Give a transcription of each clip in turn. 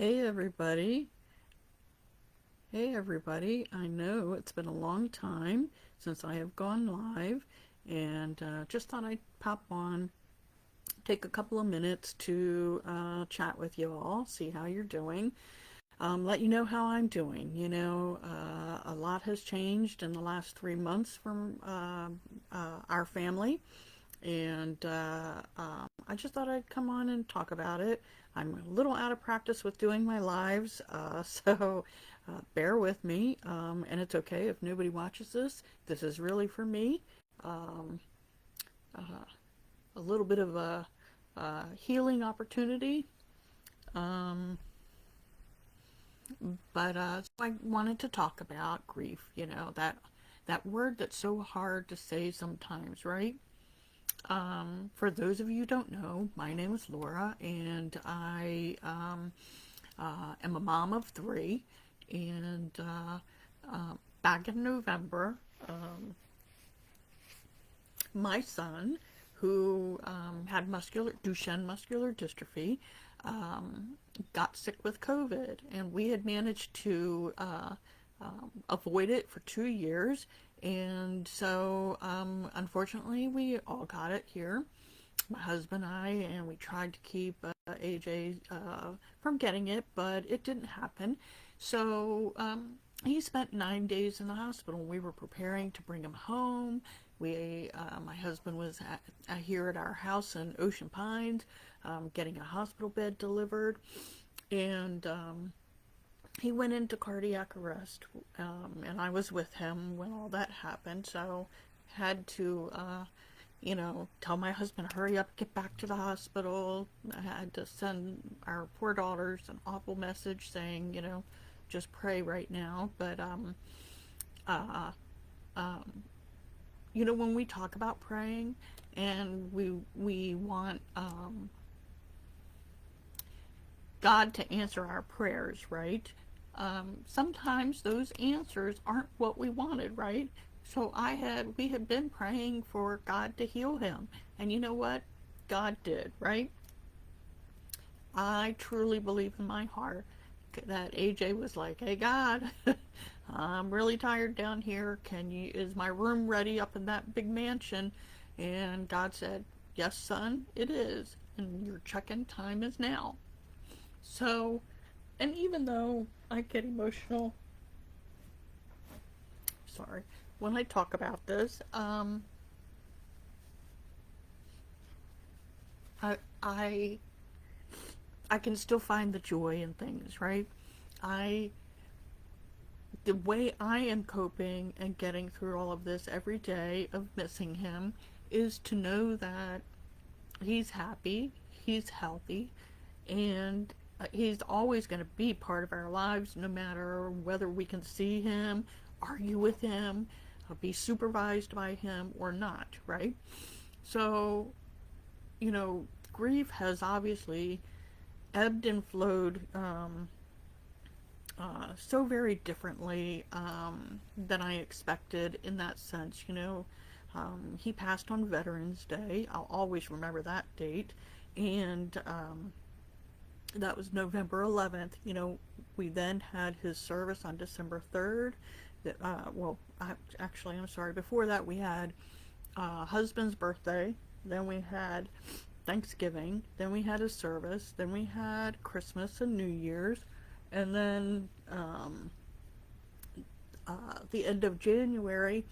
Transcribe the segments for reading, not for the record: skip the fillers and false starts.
Hey everybody. Hey everybody. I know it's been a long time since I have gone live and just thought I'd pop on, take a couple of minutes to chat with you all, see how you're doing, let you know how I'm doing. A lot has changed in the last 3 months from our family, and I just thought I'd come on and talk about it. I'm a little out of practice with doing my lives, so bear with me, and it's okay if nobody watches this. This is really for me. Um, a little bit of a healing opportunity, um, but so I wanted to talk about grief. That word that's so hard to say sometimes, right? For those of you who don't know, my name is Laura, and I am a mom of three. And back in November, my son, who had Duchenne muscular dystrophy, um, got sick with COVID, and we had managed to avoid it for 2 years. And so, unfortunately, we all got it here, my husband and I, and we tried to keep AJ from getting it, but it didn't happen. So he spent 9 days in the hospital. We were preparing to bring him home. My husband was here at our house in Ocean Pines, getting a hospital bed delivered, and he went into cardiac arrest, and I was with him when all that happened. So had to tell my husband, hurry up, get back to the hospital. I had to send our poor daughters an awful message saying, just pray right now. But, uh, um, when we talk about praying and we want God to answer our prayers, right? Sometimes those answers aren't what we wanted, right? So we had been praying for God to heal him, and you know what? God did, right? I truly believe in my heart that AJ was like, "Hey God, I'm really tired down here. Is my room ready up in that big mansion?" And God said, "Yes, son, it is. And your check-in time is now." So, and even though I get emotional, sorry, when I talk about this, I I I can still find the joy in things, right? I The way I am coping and getting through all of this every day of missing him is to know that he's happy, he's healthy, and he's always going to be part of our lives no matter whether we can see him, argue with him, be supervised by him or not, right? So, grief has obviously ebbed and flowed so very differently than I expected in that sense. He passed on Veterans Day. I'll always remember that date. And that was November 11th. We then had his service on December 3rd. Actually, I'm sorry, before that we had husband's birthday. Then we had Thanksgiving. Then we had his service. Then we had Christmas and New Year's. And then the end of January,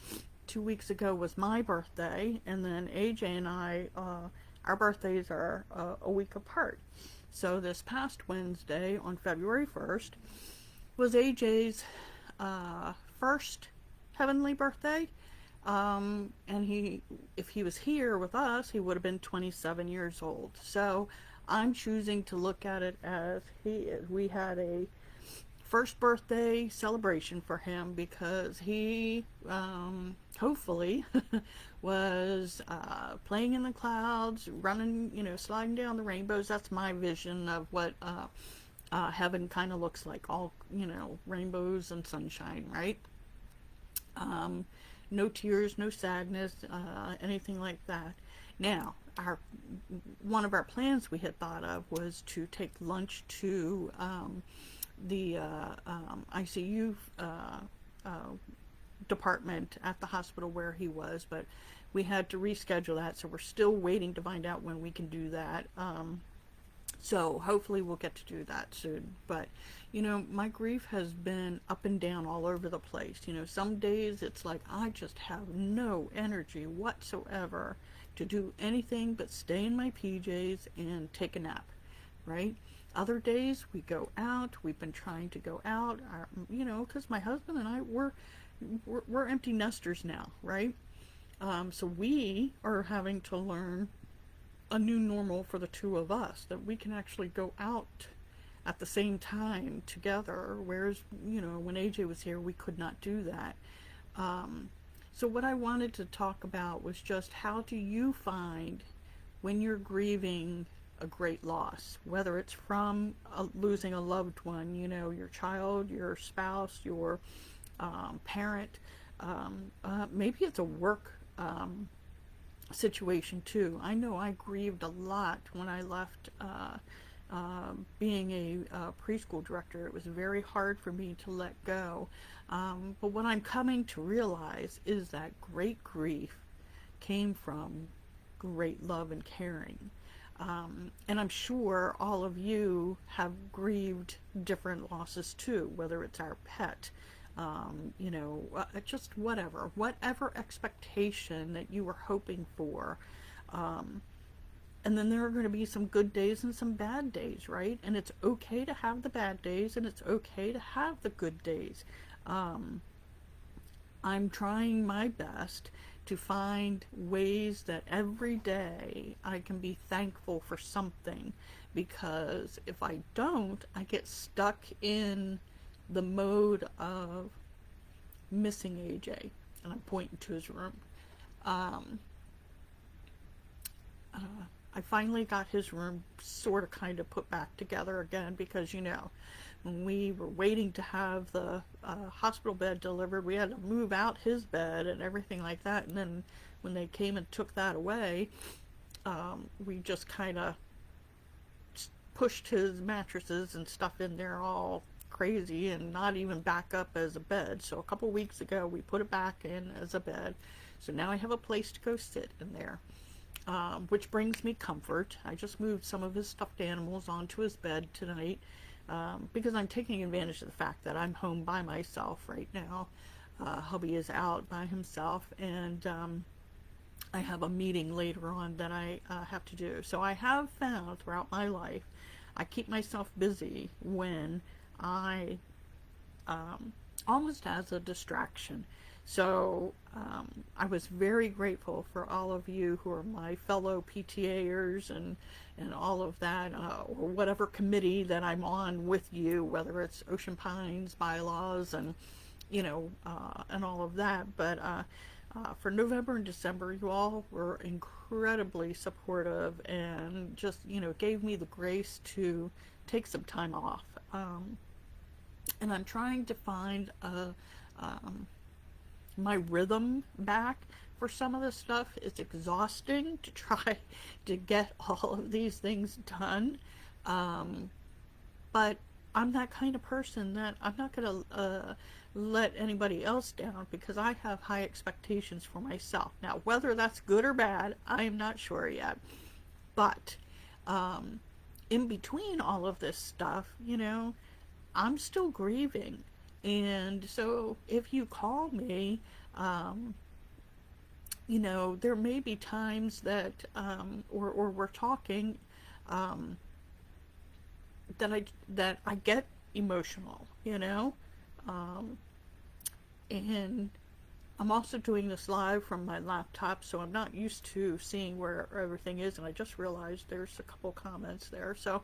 2 weeks ago, was my birthday. And then AJ and I, our birthdays are a week apart. So this past Wednesday, on February 1st, was AJ's first heavenly birthday. And if he was here with us, he would have been 27 years old. So I'm choosing to look at it as we had a first birthday celebration for him because he hopefully was playing in the clouds, running, sliding down the rainbows. That's my vision of what heaven kind of looks like, all, rainbows and sunshine, right? Um, no tears, no sadness, anything like that. Now, our one of our plans we had thought of was to take lunch to the ICU department at the hospital where he was, but we had to reschedule that, so we're still waiting to find out when we can do that. So hopefully we'll get to do that soon. But, you know, my grief has been up and down all over the place. You know, some days it's like I just have no energy whatsoever to do anything but stay in my PJs and take a nap, right? Other days we go out. We've been trying to go out, you know, because my husband and I, we're empty nesters now, right? So we are having to learn a new normal for the two of us, that we can actually go out at the same time together, whereas, you know, when AJ was here we could not do that. So what I wanted to talk about was just how do you find when you're grieving a great loss, whether it's from losing a loved one, you know, your child, your spouse, your parent, maybe it's a work situation too. I know I grieved a lot when I left being a preschool director. It was very hard for me to let go. But what I'm coming to realize is that great grief came from great love and caring. And I'm sure all of you have grieved different losses too, whether it's our pet, you know, just whatever expectation that you were hoping for. And then there are going to be some good days and some bad days, right? And it's okay to have the bad days and it's okay to have the good days. I'm trying my best to find ways that every day I can be thankful for something, because if I don't, I get stuck in the mode of missing AJ. And I'm pointing to his room. I finally got his room sort of kind of put back together again, because, you know, when we were waiting to have the hospital bed delivered, we had to move out his bed and everything like that. And then when they came and took that away, we just kind of pushed his mattresses and stuff in there all crazy and not even back up as a bed. So a couple weeks ago we put it back in as a bed. So now I have a place to go sit in there, which brings me comfort. I just moved some of his stuffed animals onto his bed tonight, because I'm taking advantage of the fact that I'm home by myself right now. Hubby is out by himself, and I have a meeting later on that I have to do. So I have found throughout my life, I keep myself busy when I almost as a distraction. So I was very grateful for all of you who are my fellow PTAers and all of that, or whatever committee that I'm on with you, whether it's Ocean Pines bylaws and, you know, and all of that. But for November and December, you all were incredibly supportive and just, you know, gave me the grace to take some time off. And I'm trying to find my rhythm back. For some of this stuff, it's exhausting to try to get all of these things done. But I'm that kind of person that I'm not going to let anybody else down, because I have high expectations for myself. Now, whether that's good or bad, I'm not sure yet. But in between all of this stuff, you know, I'm still grieving. And so if you call me, you know, there may be times that, or we're talking, that I get emotional, you know, and I'm also doing this live from my laptop, so I'm not used to seeing where everything is, and I just realized there's a couple comments there, so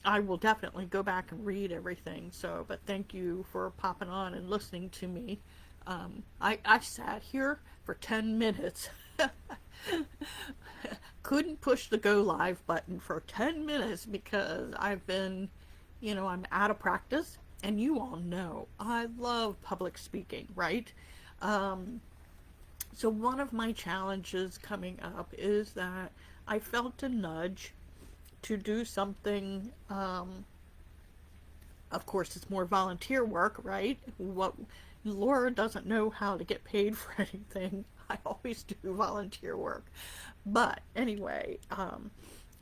I will definitely go back and read everything. So, but thank you for popping on and listening to me. I sat here for 10 minutes. Couldn't push the go live button for 10 minutes because I've been, you know, I'm out of practice. And you all know I love public speaking, right? So one of my challenges coming up is that I felt a nudge to do something. Of course, it's more volunteer work, right? What Laura doesn't know how to get paid for anything. I always do volunteer work, but anyway,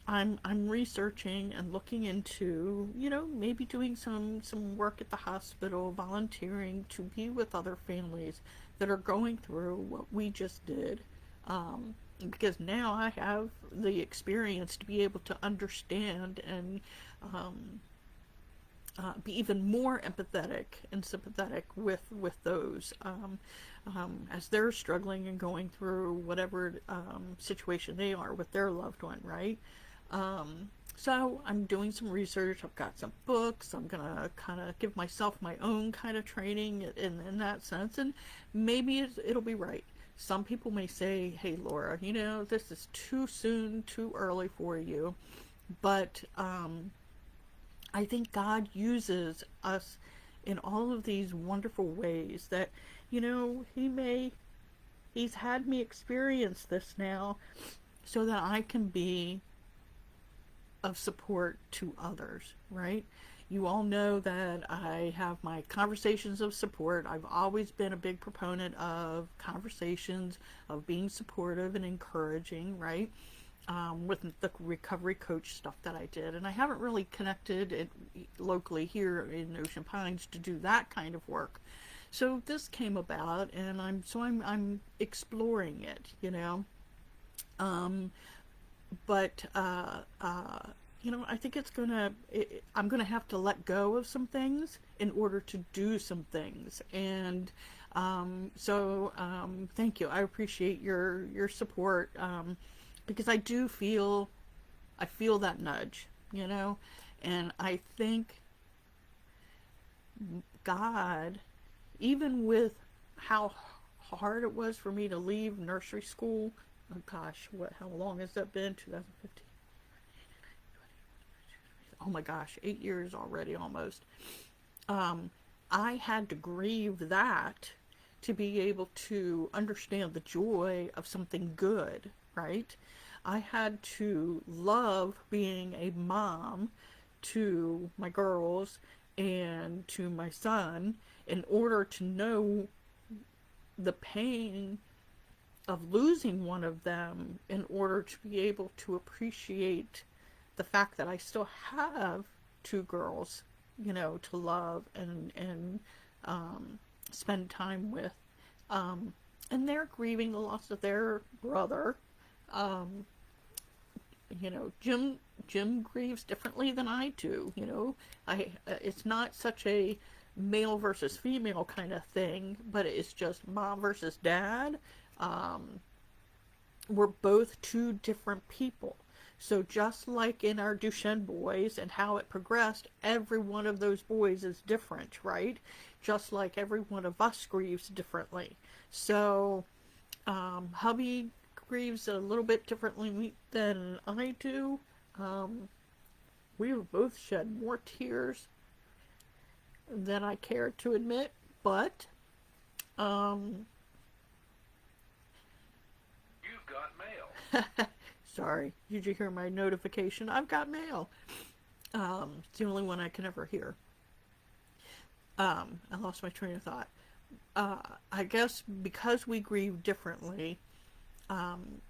I'm researching and looking into, maybe doing some work at the hospital, volunteering to be with other families that are going through what we just did. Because now I have the experience to be able to understand and um, be even more empathetic and sympathetic with those as they're struggling and going through whatever situation they are with their loved one, right? So I'm doing some research. I've got some books. I'm gonna kind of give myself my own kind of training in that sense, and maybe it'll be right. Some people may say, "Hey, Laura, this is too soon, too early for you," but I think God uses us in all of these wonderful ways that, He's had me experience this now so that I can be of support to others, right? You all know that I have my conversations of support. I've always been a big proponent of conversations, of being supportive and encouraging, right? With the recovery coach stuff that I did. And I haven't really connected it locally here in Ocean Pines to do that kind of work. So this came about, and I'm exploring it. Um, but I think I'm gonna have to let go of some things in order to do some things, and thank you. I appreciate your support, because I feel that nudge, and I think God, even with how hard it was for me to leave nursery school. Oh gosh, how long has that been? 2015. Oh my gosh, 8 years already almost. Um, I had to grieve that to be able to understand the joy of something good, right? I had to love being a mom to my girls and to my son in order to know the pain of losing one of them, in order to be able to appreciate the fact that I still have two girls, to love and spend time with. Um, and they're grieving the loss of their brother. Um, Jim grieves differently than I do. I It's not such a male versus female kind of thing, but it's just mom versus dad. Um, we're both two different people. So just like in our Duchenne boys and how it progressed, every one of those boys is different, right? Just like every one of us grieves differently. So hubby grieves a little bit differently than I do. Um, we have both shed more tears than I care to admit, but um, You've got mail. sorry, did you hear my notification? I've got mail. It's the only one I can ever hear. I lost my train of thought. I guess because we grieve differently, um,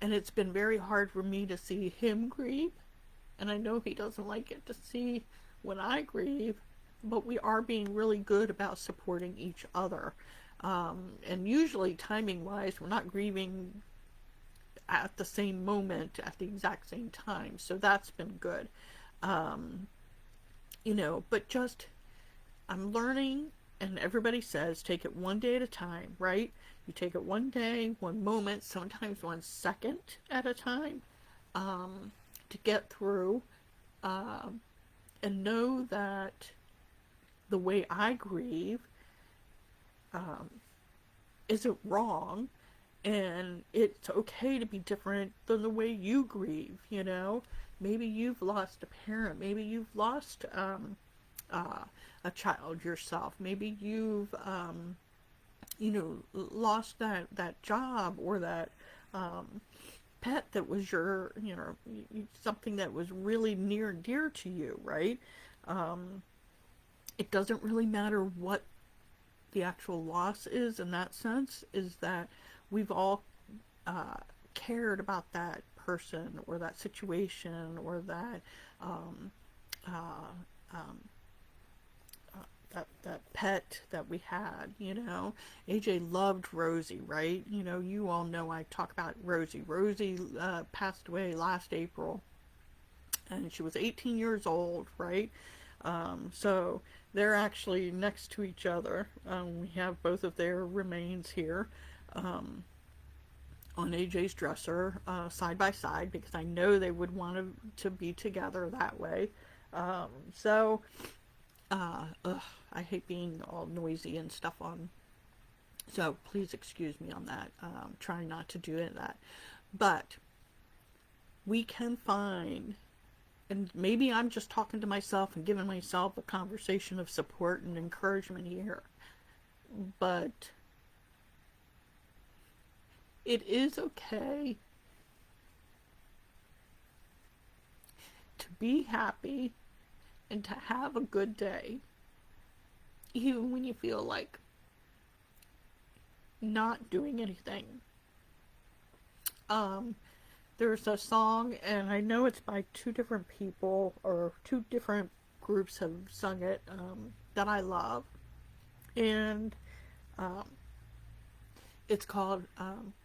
and it's been very hard for me to see him grieve, and I know he doesn't like it to see when I grieve, but we are being really good about supporting each other. And usually, timing wise, we're not grieving at the same moment at the exact same time, so that's been good. Um, but just I'm learning, and everybody says take it one day at a time, right? You take it one day, one moment, sometimes 1 second at a time, to get through, um, and know that the way I grieve um, isn't wrong, and it's okay to be different than the way you grieve. Maybe you've lost a parent, maybe you've lost uh, a child yourself, maybe you've lost that job or that um, pet that was your, something that was really near and dear to you, right? It doesn't really matter what the actual loss is in that sense, is that we've all cared about that person or that situation or that uh, um, that pet that we had, AJ loved Rosie, right? You all know I talk about Rosie. Rosie passed away last April, and she was 18 years old, right? So they're actually next to each other. We have both of their remains here on AJ's dresser, side by side, because I know they would want to be together that way. So I hate being all noisy and stuff on. So please excuse me on that. Trying not to do that. But we can find, and maybe I'm just talking to myself and giving myself a conversation of support and encouragement here, but it is okay to be happy and to have a good day, even when you feel like not doing anything. There's a song, and I know it's by two different people, or two different groups have sung it, that I love. And it's called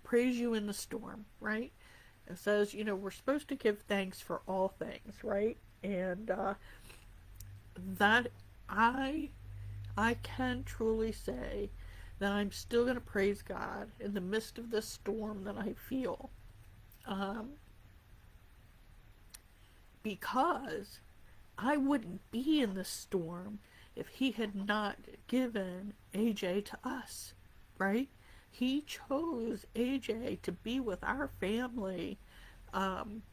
Praise You in the Storm, right? It says, we're supposed to give thanks for all things, right? And that I can truly say that I'm still going to praise God in the midst of this storm that I feel. Because I wouldn't be in this storm if he had not given AJ to us, right? He chose AJ to be with our family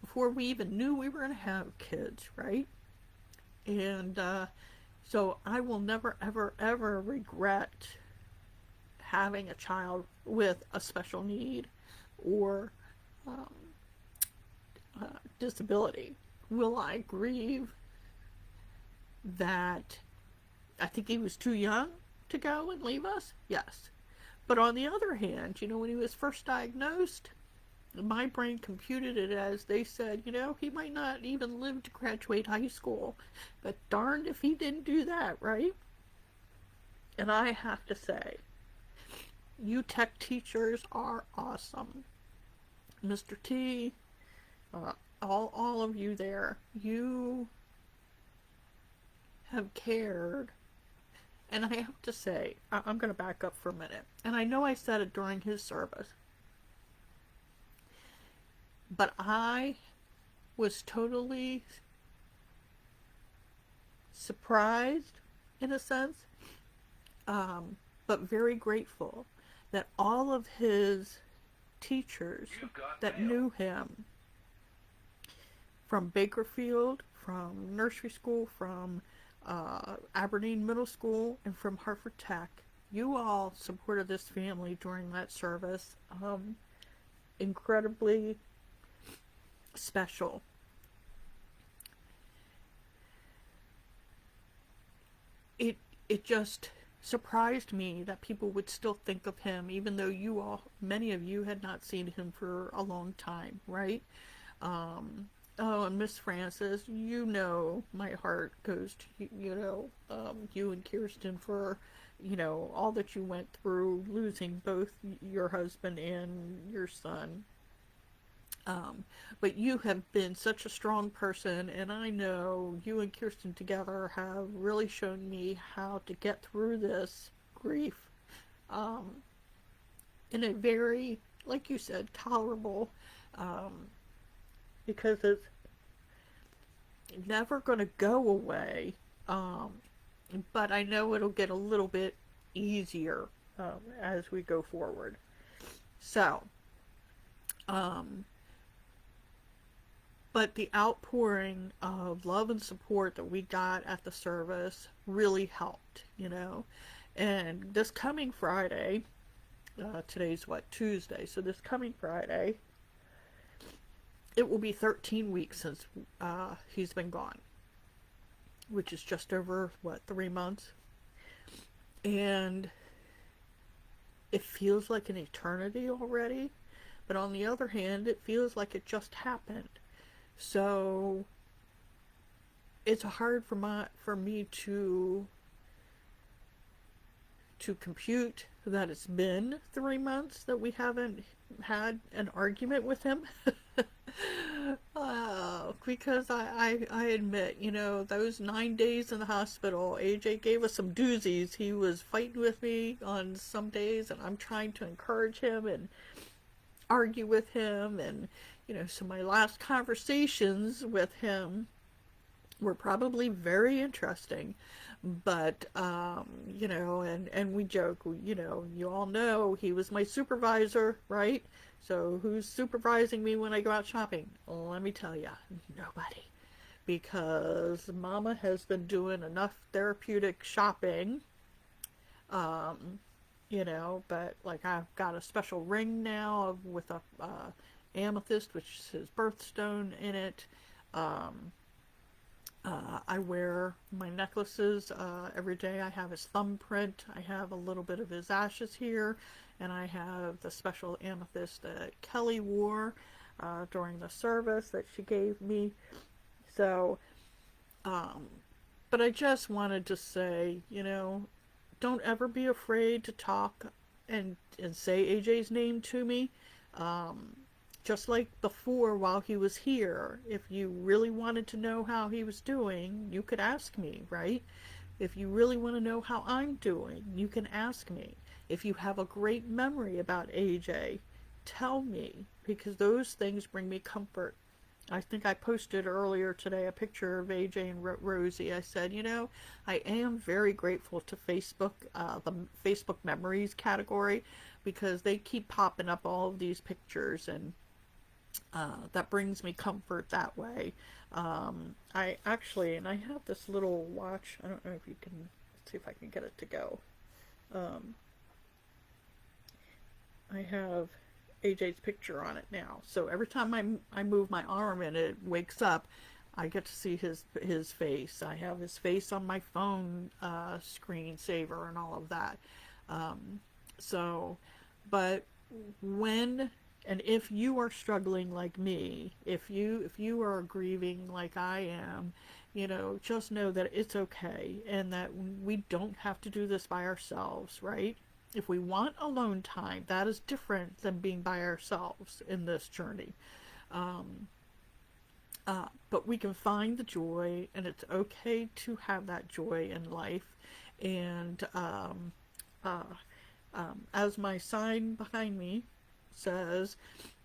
before we even knew we were going to have kids, right? And so I will never, ever, ever regret having a child with a special need or disability. Will I grieve that I think he was too young to go and leave us? Yes. But on the other hand, when he was first diagnosed, my brain computed it as they said, he might not even live to graduate high school. But darned if he didn't do that, right? And I have to say, you tech teachers are awesome. Mr. T, all of you there, you have cared. And I have to say, I'm going to back up for a minute. And I know I said it during his service, but I was totally surprised, in a sense, but very grateful that all of his teachers that knew him from Bakerfield, from nursery school, from Aberdeen Middle School, and from Hartford Tech, you all supported this family during that service. Incredibly special. It just surprised me that people would still think of him, even though many of you had not seen him for a long time, right? Oh, and Miss Francis, my heart goes to you and Kirsten for, all that you went through, losing both your husband and your son. But you have been such a strong person, and I know you and Kirsten together have really shown me how to get through this grief in a very, like you said, tolerable, because it's never going to go away, but I know it'll get a little bit easier as we go forward. So, but the outpouring of love and support that we got at the service really helped, And this coming Friday, today's Tuesday, so this coming Friday, it will be 13 weeks since he's been gone, which is just over, what, 3 months? And it feels like an eternity already, but on the other hand, it feels like it just happened. So it's hard for me to compute that it's been 3 months that we haven't had an argument with him. Because I admit, those 9 days in the hospital, AJ gave us some doozies. He was fighting with me on some days, and I'm trying to encourage him and argue with him. And, so my last conversations with him were probably very interesting. But, and we joke, you all know he was my supervisor, right? So who's supervising me when I go out shopping? Let me tell you, nobody. Because Mama has been doing enough therapeutic shopping, but like I've got a special ring now with a amethyst, which is his birthstone in it. I wear my necklaces every day. I have his thumbprint. I have a little bit of his ashes here, and I have the special amethyst that Kelly wore during the service that she gave me. So, but I just wanted to say, don't ever be afraid to talk and say AJ's name to me. Just like before, while he was here, if you really wanted to know how he was doing, you could ask me, right? If you really want to know how I'm doing, you can ask me. If you have a great memory about AJ, tell me, because those things bring me comfort. I think I posted earlier today a picture of AJ and Rosie. I said, I am very grateful to Facebook, the Facebook Memories category, because they keep popping up all of these pictures, and that brings me comfort that way. I actually, and I have this little watch. I don't know if you can, let's see if I can get it to go. I have AJ's picture on it now. So every time I move my arm and it wakes up, I get to see his face. I have his face on my phone screensaver and all of that. But when and if you are struggling like me, if you are grieving like I am, just know that it's okay, and that we don't have to do this by ourselves, right? If we want alone time, that is different than being by ourselves in this journey. But we can find the joy, and it's okay to have that joy in life. And as my sign behind me says,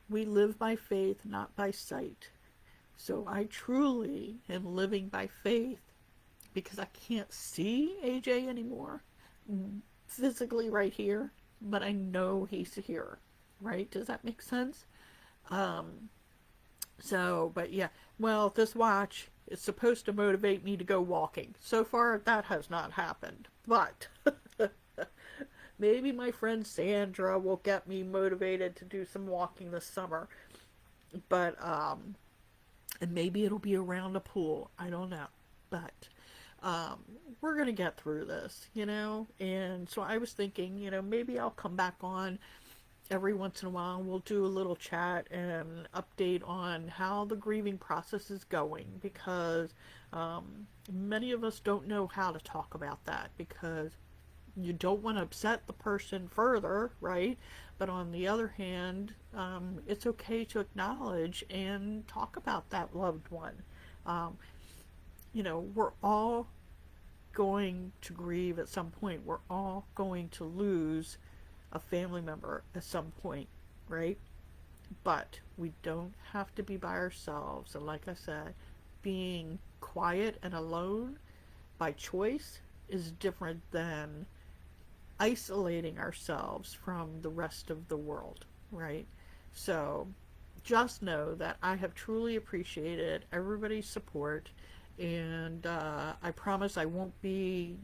we live by faith, not by sight. So I truly am living by faith, because I can't see AJ anymore physically right here, but I know he's here, right? Does that make sense? But yeah, well, this watch is supposed to motivate me to go walking. So far, that has not happened, but maybe my friend Sandra will get me motivated to do some walking this summer. But, and maybe it'll be around a pool. I don't know. But, we're going to get through this, And so I was thinking, maybe I'll come back on every once in a while. We'll do a little chat and update on how the grieving process is going, because many of us don't know how to talk about that, because you don't want to upset the person further, right? But on the other hand, it's okay to acknowledge and talk about that loved one. We're all going to grieve at some point. We're all going to lose a family member at some point, right? But we don't have to be by ourselves. And like I said, being quiet and alone by choice is different than isolating ourselves from the rest of the world, right? So just know that I have truly appreciated everybody's support, and I promise I won't be,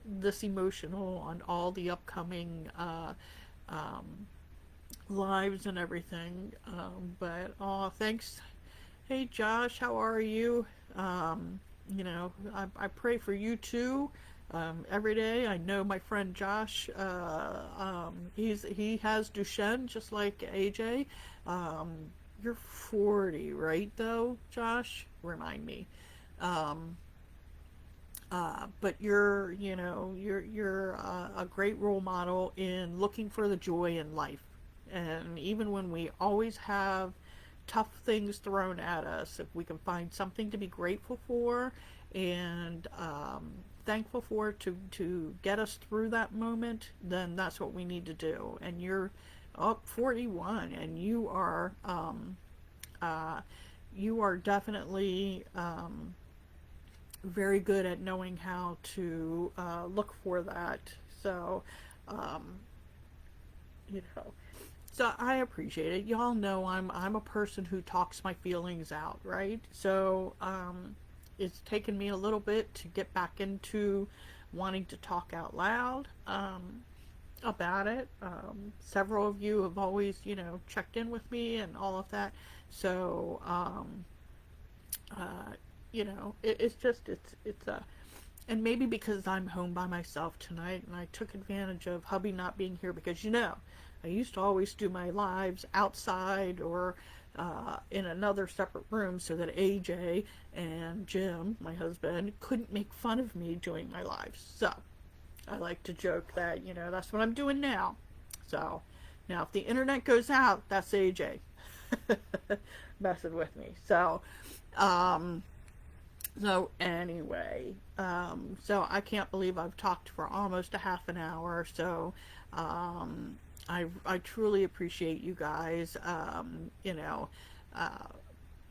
this emotional on all the upcoming lives and everything. But oh, thanks. Hey Josh, how are you? You know, I pray for you too. Every day. I know my friend Josh. He has Duchenne just like AJ. You're 40, right? Though, Josh, remind me. Um, but you're a great role model in looking for the joy in life, and even when we always have tough things thrown at us, if we can find something to be grateful for and thankful for to get us through that moment, then that's what we need to do. And you're up 41, and uh, you are definitely very good at knowing how to look for that. So, um, you know, so I appreciate it. Y'all know I'm a person who talks my feelings out, right? So, it's taken me a little bit to get back into wanting to talk out loud about it. Several of you have always, checked in with me and all of that. So, uh, it's just it's and maybe because I'm home by myself tonight, and I took advantage of hubby not being here, because I used to always do my lives outside or in another separate room so that AJ and Jim, my husband, couldn't make fun of me doing my lives. So I like to joke that that's what I'm doing now. So now if the internet goes out, that's AJ messing with me. Um, so anyway, so I can't believe I've talked for almost a half an hour. So I truly appreciate you guys. Uh,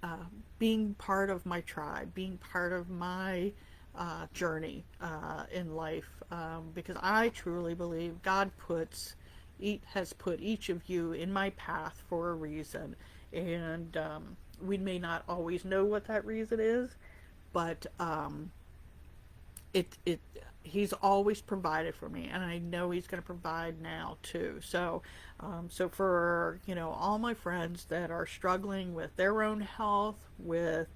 uh, being part of my tribe, being part of my journey in life, because I truly believe God has put each of you in my path for a reason, and we may not always know what that reason is, but it he's always provided for me, and I know he's going to provide now too. So for all my friends that are struggling with their own health, with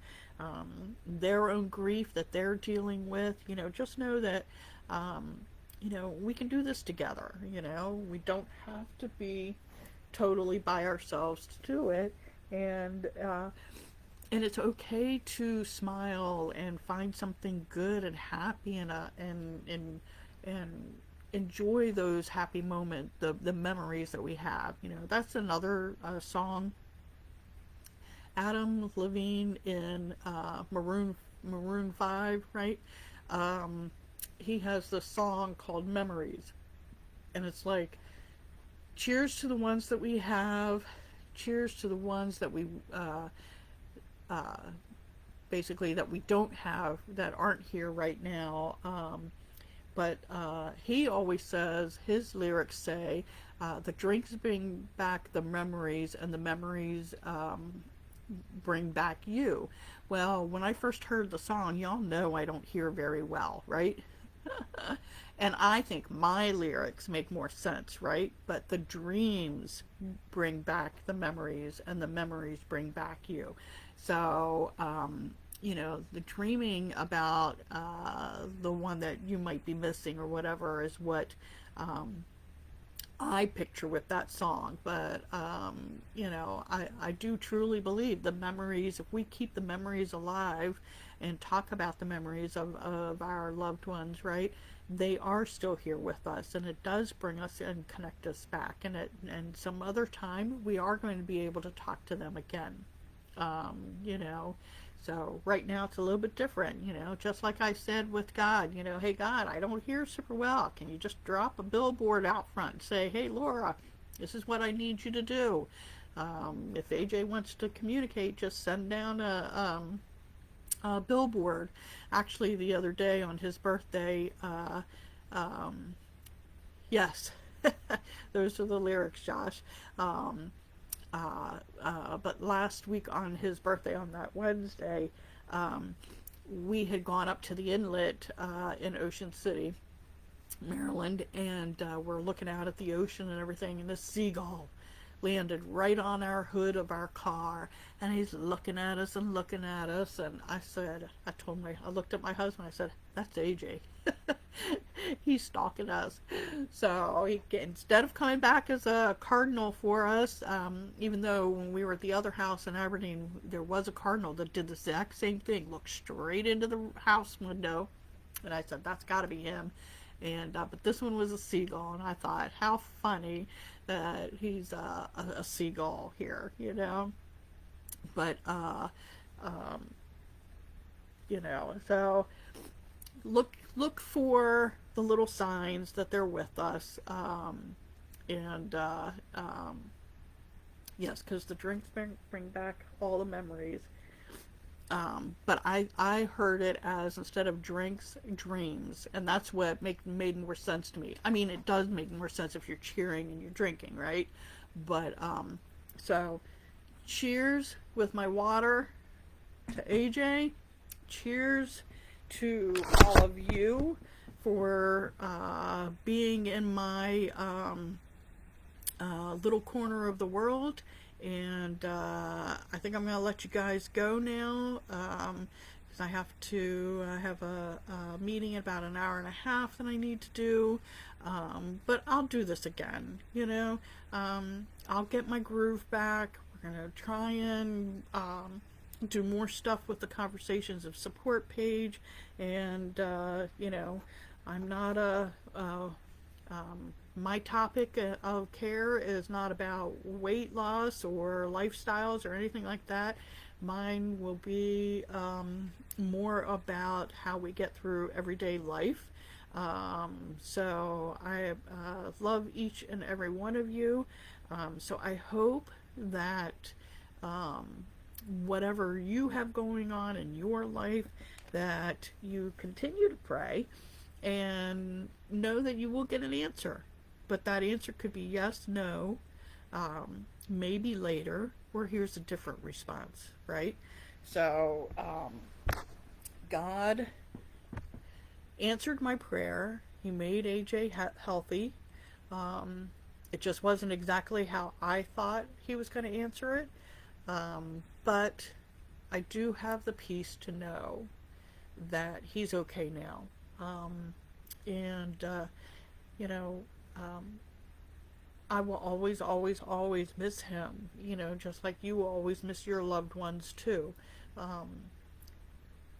their own grief that they're dealing with, just know that we can do this together. We don't have to be totally by ourselves to do it, and it's okay to smile and find something good and happy and enjoy those happy moments, the memories that we have. That's another song. Adam Levine in Maroon 5, right? He has this song called Memories, and it's like, cheers to the ones that we have, cheers to the ones that we uh, basically that we don't have, that aren't here right now. But he always says, his lyrics say, the drinks bring back the memories, and the memories bring back you. Well, when I first heard the song, y'all know I don't hear very well, right? And I think my lyrics make more sense, right? But the dreams bring back the memories, and the memories bring back you. So, the dreaming about the one that you might be missing or whatever is what I picture with that song. But, I do truly believe the memories, if we keep the memories alive and talk about the memories of our loved ones, right? They are still here with us, and it does bring us and connect us back. And some other time we are going to be able to talk to them again. You know, so right now it's a little bit different, just like I said with God, hey God, I don't hear super well. Can you just drop a billboard out front and say, hey Laura, this is what I need you to do. If AJ wants to communicate, just send down a billboard. Actually, the other day on his birthday, yes, those are the lyrics, Josh. But last week on his birthday, on that Wednesday, we had gone up to the inlet in Ocean City, Maryland, and we're looking out at the ocean and everything, and this seagull landed right on our hood of our car, and he's looking at us and looking at us. And I looked at my husband. I said, "That's AJ." He's stalking us. So instead of coming back as a cardinal for us, even though when we were at the other house in Aberdeen, there was a cardinal that did the exact same thing, looked straight into the house window, and I said, "That's got to be him." And but this one was a seagull, and I thought, how funny that he's a seagull here, you know. But so look for the little signs that they're with us, and yes, because the drinks bring back all the memories. But I heard it as, instead of drinks, dreams, and that's what made more sense to me. I mean, it does make more sense if you're cheering and you're drinking, right? But so cheers with my water to AJ. Cheers to all of you for being in my little corner of the world. And I think I'm going to let you guys go now, because I have a meeting in about an hour and a half that I need to do. But I'll do this again, you know. I'll get my groove back. We're going to try and do more stuff with the Conversations of Support page. And, I'm not my topic of care is not about weight loss or lifestyles or anything like that. Mine will be more about how we get through everyday life. So I love each and every one of you. So I hope that whatever you have going on in your life, that you continue to pray and know that you will get an answer. But that answer could be yes, no, maybe later, or here's a different response, right? So God answered my prayer. He made AJ healthy. It just wasn't exactly how I thought he was going to answer it. But I do have the peace to know that he's okay now. I will always, always, always miss him, just like you will always miss your loved ones too.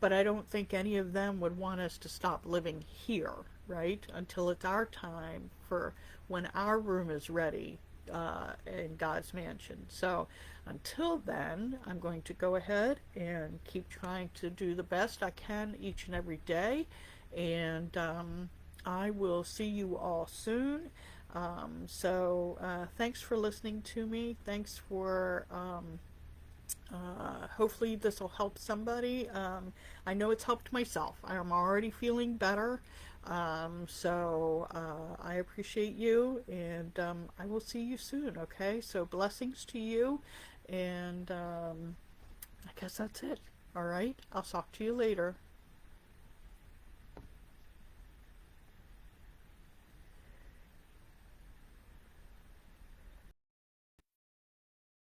But I don't think any of them would want us to stop living here, right? Until it's our time, for when our room is ready in God's mansion. So until then, I'm going to go ahead and keep trying to do the best I can each and every day. And I will see you all soon. Thanks for listening to me. Thanks for hopefully this will help somebody. I know it's helped myself. I'm already feeling better. I appreciate you, and I will see you soon, okay? So blessings to you, and I guess that's it. All right? I'll talk to you later.